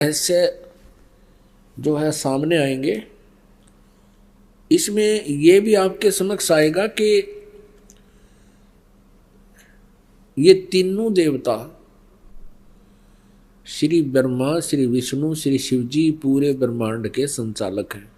ऐसे जो है सामने आएंगे। इसमें ये भी आपके समक्ष आएगा कि ये तीनों देवता श्री ब्रह्मा, श्री विष्णु, श्री शिव जी पूरे ब्रह्मांड के संचालक हैं।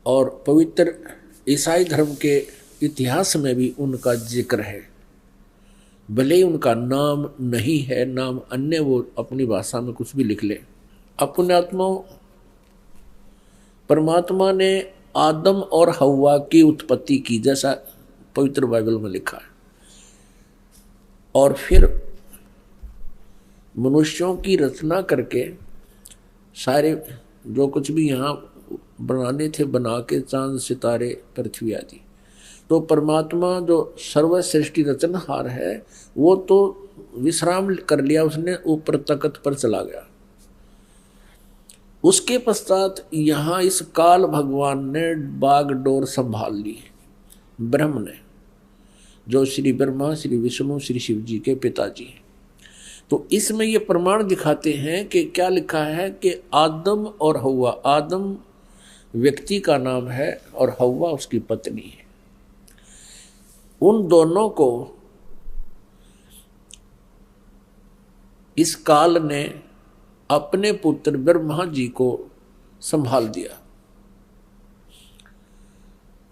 और पवित्र ईसाई धर्म के इतिहास में भी उनका जिक्र है। भले ही उनका नाम नहीं है, नाम अन्य वो अपनी भाषा में कुछ भी लिख ले। अपने आत्मा परमात्मा ने आदम और हव्वा की उत्पत्ति की, जैसा पवित्र बाइबल में लिखा है। और फिर मनुष्यों की रचना करके सारे जो कुछ भी यहाँ बनाने थे बना के, चांद सितारे पृथ्वी आदि। तो परमात्मा जो सर्वश्रेष्ठी रचनहार है वो तो विश्राम कर लिया, उसने ऊपर तख्त पर चला गया। उसके पश्चात यहाँ इस काल भगवान ने बागडोर संभाल ली, ब्रह्म ने, जो श्री ब्रह्मा, श्री विष्णु, श्री शिव जी के पिताजी हैं। तो इसमें ये प्रमाण दिखाते हैं कि क्या लिखा है कि आदम और हव्वा, आदम व्यक्ति का नाम है और हव्वा उसकी पत्नी है। उन दोनों को इस काल ने अपने पुत्र ब्रह्मा जी को संभाल दिया।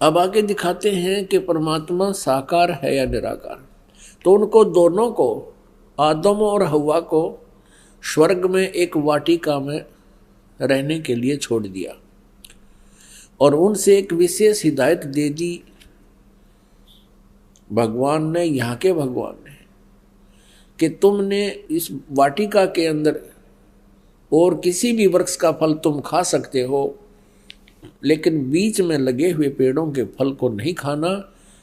अब आगे दिखाते हैं कि परमात्मा साकार है या निराकार। तो उनको दोनों को, आदम और हव्वा को, स्वर्ग में एक वाटिका में रहने के लिए छोड़ दिया और उनसे एक विशेष हिदायत दे दी भगवान ने, यहाँ के भगवान ने, कि तुमने इस वाटिका के अंदर और किसी भी वृक्ष का फल तुम खा सकते हो, लेकिन बीच में लगे हुए पेड़ों के फल को नहीं खाना,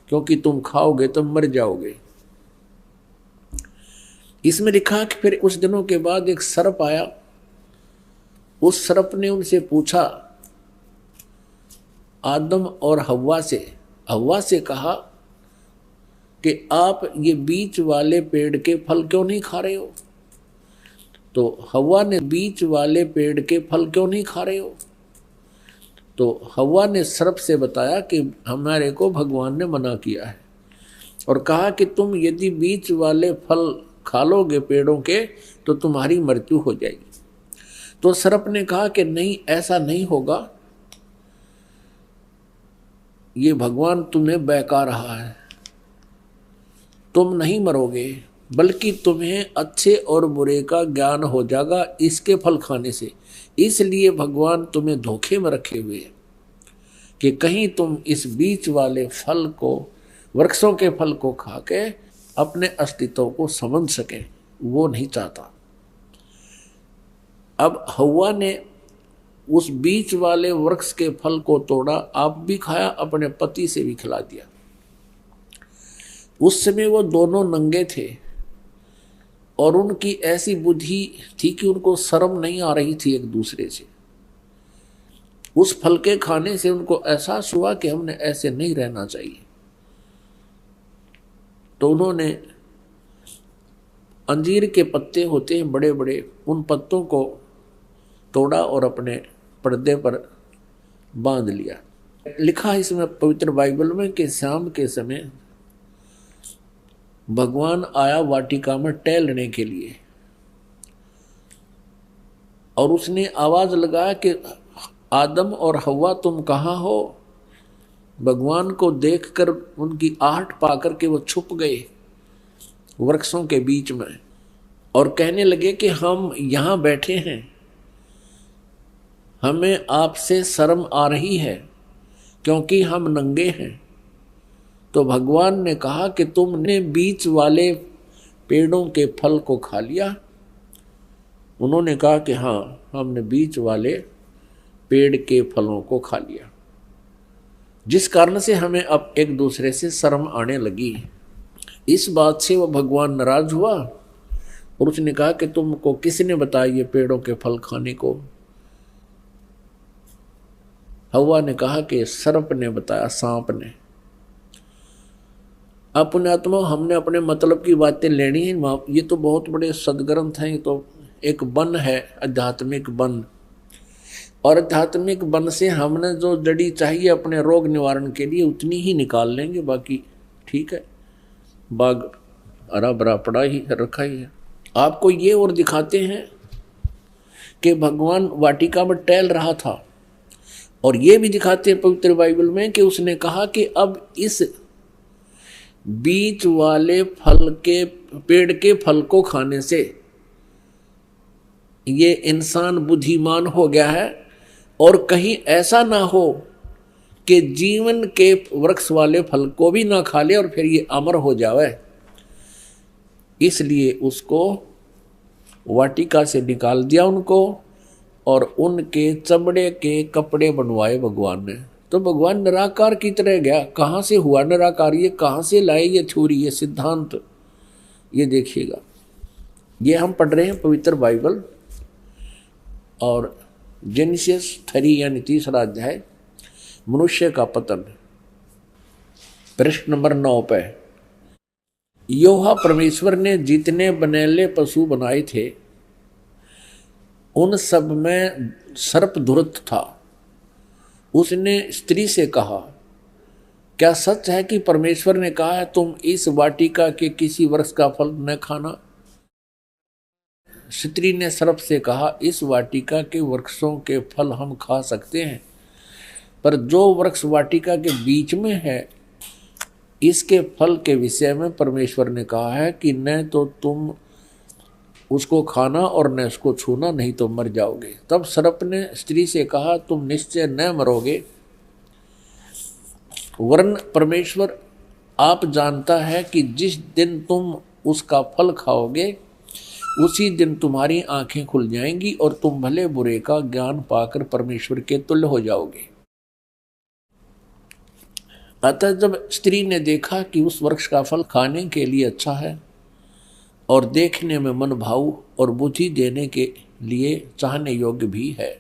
क्योंकि तुम खाओगे तो मर जाओगे। इसमें लिखा कि फिर कुछ दिनों के बाद एक सर्प आया। उस सर्प ने उनसे पूछा, आदम और हव्वा से कहा कि आप ये बीच वाले पेड़ के फल क्यों नहीं खा रहे हो? तो हव्वा ने, बीच वाले पेड़ के फल क्यों नहीं खा रहे हो? तो हव्वा ने सर्प से बताया कि हमारे को भगवान ने मना किया है और कहा कि तुम यदि बीच वाले फल खा लोगे पेड़ों के तो तुम्हारी मृत्यु हो जाएगी। तो सर्प ने कहा कि नहीं, ऐसा नहीं होगा, ये भगवान तुम्हें बहका रहा है, तुम नहीं मरोगे, बल्कि तुम्हें अच्छे और बुरे का ज्ञान हो जाएगा इसके फल खाने से। इसलिए भगवान तुम्हें धोखे में रखे हुए हैं कि कहीं तुम इस बीच वाले फल को, वृक्षों के फल को खा के अपने अस्तित्व को समझ सके, वो नहीं चाहता। अब हव्वा ने उस बीच वाले वृक्ष के फल को तोड़ा, आप भी खाया, अपने पति से भी खिला दिया। उस समय वो दोनों नंगे थे और उनकी ऐसी बुद्धि थी कि उनको शर्म नहीं आ रही थी एक दूसरे से। उस फल के खाने से उनको एहसास हुआ कि हमने ऐसे नहीं रहना चाहिए। तो उन्होंने अंजीर के पत्ते होते हैं बड़े बड़े, उन पत्तों को तोड़ा और अपने पर्दे पर बांध लिया। लिखा है इसमें पवित्र बाइबल में कि शाम के समय भगवान आया वाटिका में टहलने के लिए और उसने आवाज लगाया कि आदम और हव्वा तुम कहाँ हो? भगवान को देखकर उनकी आहट पाकर के वो छुप गए वृक्षों के बीच में और कहने लगे कि हम यहाँ बैठे हैं, हमें आपसे शर्म आ रही है क्योंकि हम नंगे हैं। तो भगवान ने कहा कि तुमने बीच वाले पेड़ों के फल को खा लिया? उन्होंने कहा कि हाँ, हमने बीच वाले पेड़ के फलों को खा लिया, जिस कारण से हमें अब एक दूसरे से शर्म आने लगी। इस बात से वो भगवान नाराज हुआ और उसने कहा कि तुमको किसने बताया ये पेड़ों के फल खाने को? हव्वा ने कहा कि सर्प ने बताया, सांप ने। अपने आत्मा, हमने अपने मतलब की बातें लेनी है। ये तो बहुत बड़े सदग्रंथ हैं, ये तो एक वन है, आध्यात्मिक वन, और आध्यात्मिक वन से हमने जो जड़ी चाहिए अपने रोग निवारण के लिए उतनी ही निकाल लेंगे, बाकी ठीक है, बाग हरा भरा पड़ा ही रखा ही है। आपको ये और दिखाते हैं कि भगवान वाटिका में टहल रहा था, और ये भी दिखाते हैं पवित्र बाइबल में कि उसने कहा कि अब इस बीच वाले फल के पेड़ के फल को खाने से ये इंसान बुद्धिमान हो गया है, और कहीं ऐसा ना हो कि जीवन के वृक्ष वाले फल को भी ना खा ले और फिर ये अमर हो जावे। इसलिए उसको वाटिका से निकाल दिया उनको, और उनके चमड़े के कपड़े बनवाए भगवान ने। तो भगवान निराकार की तरह गया। कहाँ से हुआ निराकार, ये कहाँ से लाए ये थ्योरी, ये सिद्धांत, ये देखिएगा। ये हम पढ़ रहे हैं पवित्र बाइबल, और जेनेसिस 3 यानी 3रा अध्याय, मनुष्य का पतन, पृष्ठ नंबर 9 पे। यहोवा परमेश्वर ने जितने बनेले पशु बनाए थे उन सब में सर्प धूर्त था। उसने स्त्री से कहा, क्या सच है कि परमेश्वर ने कहा है तुम इस वाटिका के किसी वृक्ष का फल न खाना? स्त्री ने सर्प से कहा, इस वाटिका के वृक्षों के फल हम खा सकते हैं, पर जो वृक्ष वाटिका के बीच में है इसके फल के विषय में परमेश्वर ने कहा है कि न तो तुम उसको खाना और न उसको छूना, नहीं तो मर जाओगे। तब सर्प ने स्त्री से कहा, तुम निश्चय न मरोगे, वरन परमेश्वर आप जानता है कि जिस दिन तुम उसका फल खाओगे उसी दिन तुम्हारी आंखें खुल जाएंगी और तुम भले बुरे का ज्ञान पाकर परमेश्वर के तुल्य हो जाओगे। अतः जब स्त्री ने देखा कि उस वृक्ष का फल खाने के लिए अच्छा है और देखने में मन भाऊ और बुद्धि देने के लिए चाहने योग्य भी है,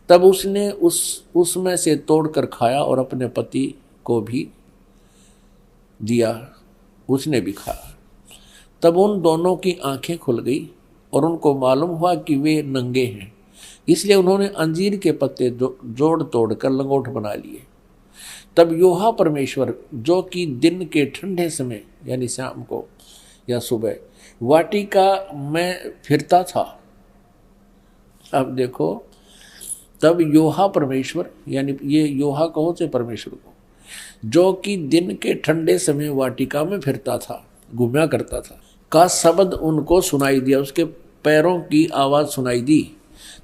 तब उसने उसमें से तोड़कर खाया और अपने पति को भी दिया, उसने भी खाया। तब उन दोनों की आंखें खुल गई और उनको मालूम हुआ कि वे नंगे हैं, इसलिए उन्होंने अंजीर के पत्ते जोड़ तोड़कर लंगोट बना लिए। तब यहोवा परमेश्वर जो कि दिन के ठंडे समय यानी शाम को या सुबह वाटिका में फिरता था, अब देखो, तब यहोवा परमेश्वर यानी ये यहोवा कहो से परमेश्वर को, जो कि दिन के ठंडे समय वाटिका में फिरता था, घूमया करता था, का शब्द उनको सुनाई दिया, उसके पैरों की आवाज सुनाई दी।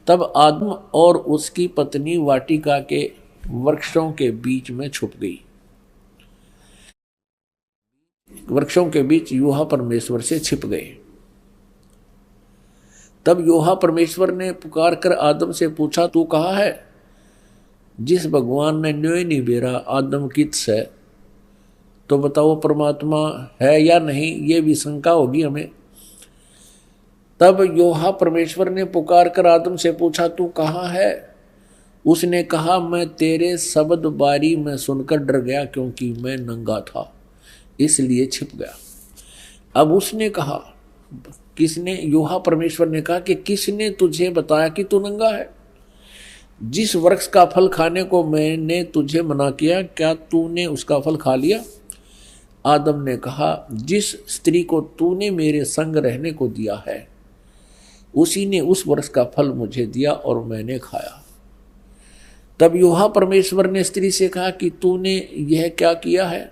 तब आदम और उसकी पत्नी वाटिका के वृक्षों के बीच में छुप गई। वृक्षों के बीच यहोवा परमेश्वर से छिप गए। तब यहोवा परमेश्वर ने पुकार कर आदम से पूछा, तू कहाँ है? जिस भगवान ने न्योय नहीं बेरा आदम किस है, तो बताओ परमात्मा है या नहीं, ये भी शंका होगी हमें। तब यहोवा परमेश्वर ने पुकार कर आदम से पूछा, तू कहाँ है? उसने कहा, मैं तेरे शब्द बारी में सुनकर डर गया, क्योंकि मैं नंगा था इसलिए छिप गया। अब उसने कहा, किसने? यहोवा परमेश्वर ने कहा कि किसने तुझे बताया कि तू नंगा है? जिस वृक्ष का फल खाने को मैंने तुझे मना किया, क्या तूने उसका फल खा लिया? आदम ने कहा, जिस स्त्री को तूने मेरे संग रहने को दिया है उसी ने उस वृक्ष का फल मुझे दिया और मैंने खाया। तब यहोवा परमेश्वर ने स्त्री से कहा कि तूने यह क्या किया है?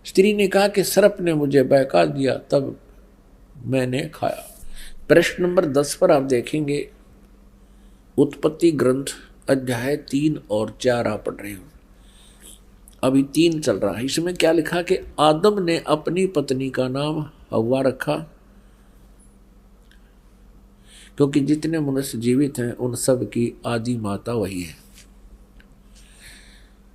स्त्री ने कहा कि सर्प ने मुझे बहका दिया, तब मैंने खाया। प्रश्न नंबर 10 पर आप देखेंगे, उत्पत्ति ग्रंथ अध्याय 3 और 4 आप पढ़ रहे हो, अभी 3 चल रहा है। इसमें क्या लिखा कि आदम ने अपनी पत्नी का नाम हव्वा रखा, क्योंकि जितने मनुष्य जीवित हैं उन सब की आदि माता वही है।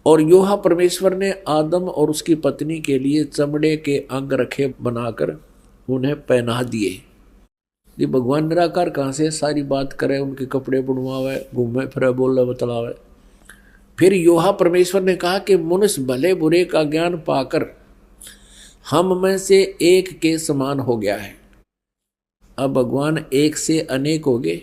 और यहोवा परमेश्वर ने आदम और उसकी पत्नी के लिए चमड़े के अंग रखे बनाकर उन्हें पहना दिए। ये भगवान निराकार कहाँ से सारी बात करे, उनके कपड़े बुनवावे, घूमे फिरे, बोले बतलावे। फिर यहोवा परमेश्वर ने कहा कि मनुष्य भले बुरे का ज्ञान पाकर हम में से एक के समान हो गया है। अब भगवान एक से अनेक हो गए।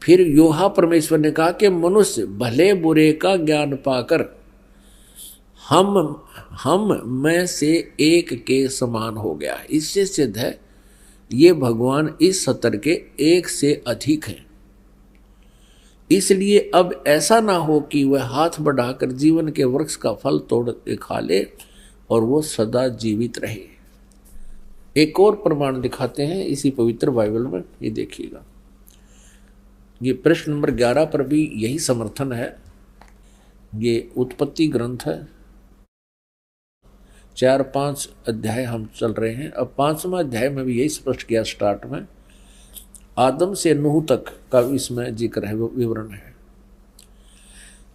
फिर योहा परमेश्वर ने कहा कि मनुष्य भले बुरे का ज्ञान पाकर हम में से एक के समान हो गया। इससे सिद्ध है ये भगवान इस सतर के एक से अधिक हैं। इसलिए अब ऐसा ना हो कि वह हाथ बढ़ाकर जीवन के वृक्ष का फल तोड़ के खा ले और वो सदा जीवित रहे। एक और प्रमाण दिखाते हैं इसी पवित्र बाइबल में, ये देखिएगा। ये प्रश्न नंबर 11 पर भी यही समर्थन है। ये उत्पत्ति ग्रंथ है, 4-5 अध्याय हम चल रहे हैं। अब 5वां अध्याय में भी यही स्पष्ट किया स्टार्ट में, आदम से नूह तक का इसमें जिक्र है, विवरण है।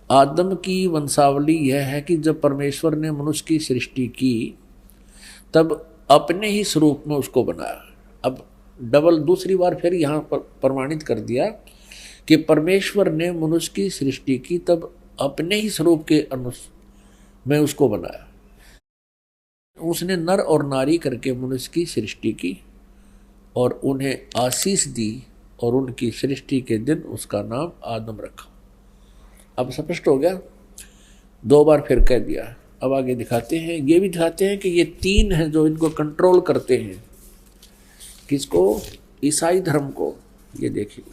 आदम की वंशावली यह है कि जब परमेश्वर ने मनुष्य की सृष्टि की तब अपने ही स्वरूप में उसको बनाया। अब डबल दूसरी बार फिर यहाँ पर प्रमाणित कर दिया कि परमेश्वर ने मनुष्य की सृष्टि की तब अपने ही स्वरूप के अनुसार में उसको बनाया। उसने नर और नारी करके मनुष्य की सृष्टि की और उन्हें आशीष दी और उनकी सृष्टि के दिन उसका नाम आदम रखा। अब स्पष्ट हो गया, 2 बार फिर कह दिया। अब आगे दिखाते हैं, ये भी दिखाते हैं कि ये 3 हैं जो इनको कंट्रोल करते हैं। किसको? ईसाई धर्म को। ये देखिए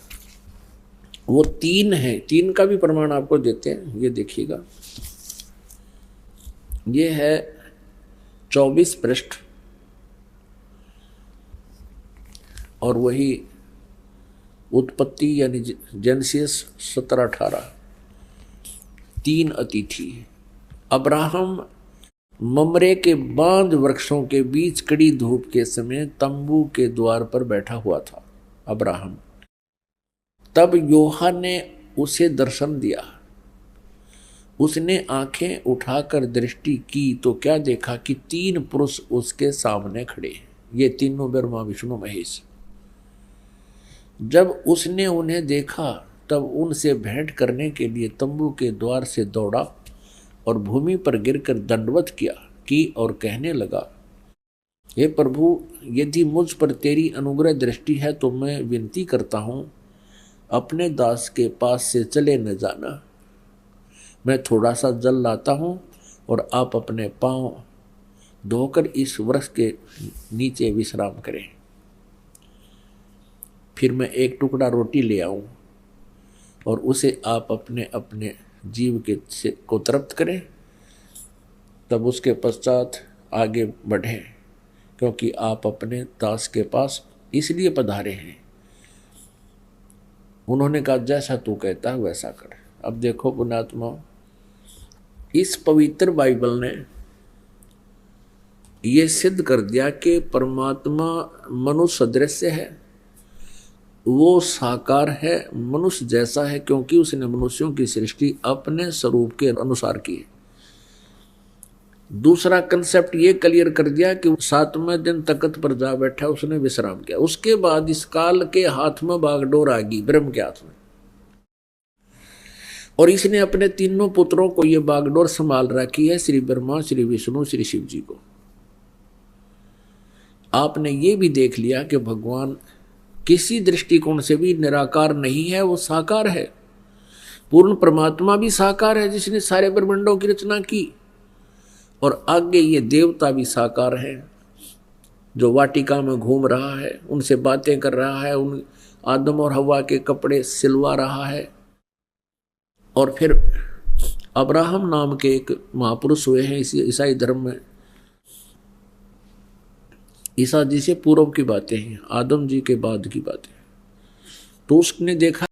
वो 3 हैं, 3 का भी प्रमाण आपको देते हैं। ये देखिएगा, ये है 24 पृष्ठ और वही उत्पत्ति यानी जेनेसिस 17-18। 3 अतिथि। अब्राहम ममरे के बांज वृक्षों के बीच कड़ी धूप के समय तंबू के द्वार पर बैठा हुआ था अब्राहम। तब योहा ने उसे दर्शन दिया। उसने आंखें उठाकर दृष्टि की तो क्या देखा कि 3 पुरुष उसके सामने खड़े हैं। ये तीनों ब्रह्मा विष्णु महेश। जब उसने उन्हें देखा तब उनसे भेंट करने के लिए तंबू के द्वार से दौड़ा और भूमि पर गिरकर दंडवत की और कहने लगा, हे प्रभु, यदि मुझ पर तेरी अनुग्रह दृष्टि है तो मैं विनती करता हूँ अपने दास के पास से चले न जाना। मैं थोड़ा सा जल लाता हूँ और आप अपने पांव धोकर इस वृक्ष के नीचे विश्राम करें। फिर मैं एक टुकड़ा रोटी ले आऊं और उसे आप अपने अपने जीव को तृप्त करें, तब उसके पश्चात आगे बढ़ें, क्योंकि आप अपने दास के पास इसलिए पधारे हैं। उन्होंने कहा, जैसा तू कहता है वैसा कर। अब देखो पुण्यात्मा, इस पवित्र बाइबल ने ये सिद्ध कर दिया कि परमात्मा मनुष्य सदृश है, वो साकार है, मनुष्य जैसा है, क्योंकि उसने मनुष्यों की सृष्टि अपने स्वरूप के अनुसार की है। दूसरा कंसेप्ट ये क्लियर कर दिया कि 7वें दिन तख्त पर जा बैठा, उसने विश्राम किया। उसके बाद इस काल के हाथ में बागडोर आ गई, ब्रह्म के हाथ में, और इसने अपने तीनों पुत्रों को ये बागडोर संभाल रखी है, श्री ब्रह्मा, श्री विष्णु, श्री शिव जी को। आपने ये भी देख लिया कि भगवान किसी दृष्टिकोण से भी निराकार नहीं है, वो साकार है। पूर्ण परमात्मा भी साकार है जिसने सारे ब्रह्मांडों की रचना की, और आगे ये देवता भी साकार है जो वाटिका में घूम रहा है, उनसे बातें कर रहा है, उन आदम और हवा के कपड़े सिलवा रहा है। और फिर अब्राहम नाम के एक महापुरुष हुए हैं इसी ईसाई धर्म में। ईसा जी से पूर्व की बातें हैं, आदम जी के बाद की बातें। तो उसने देखा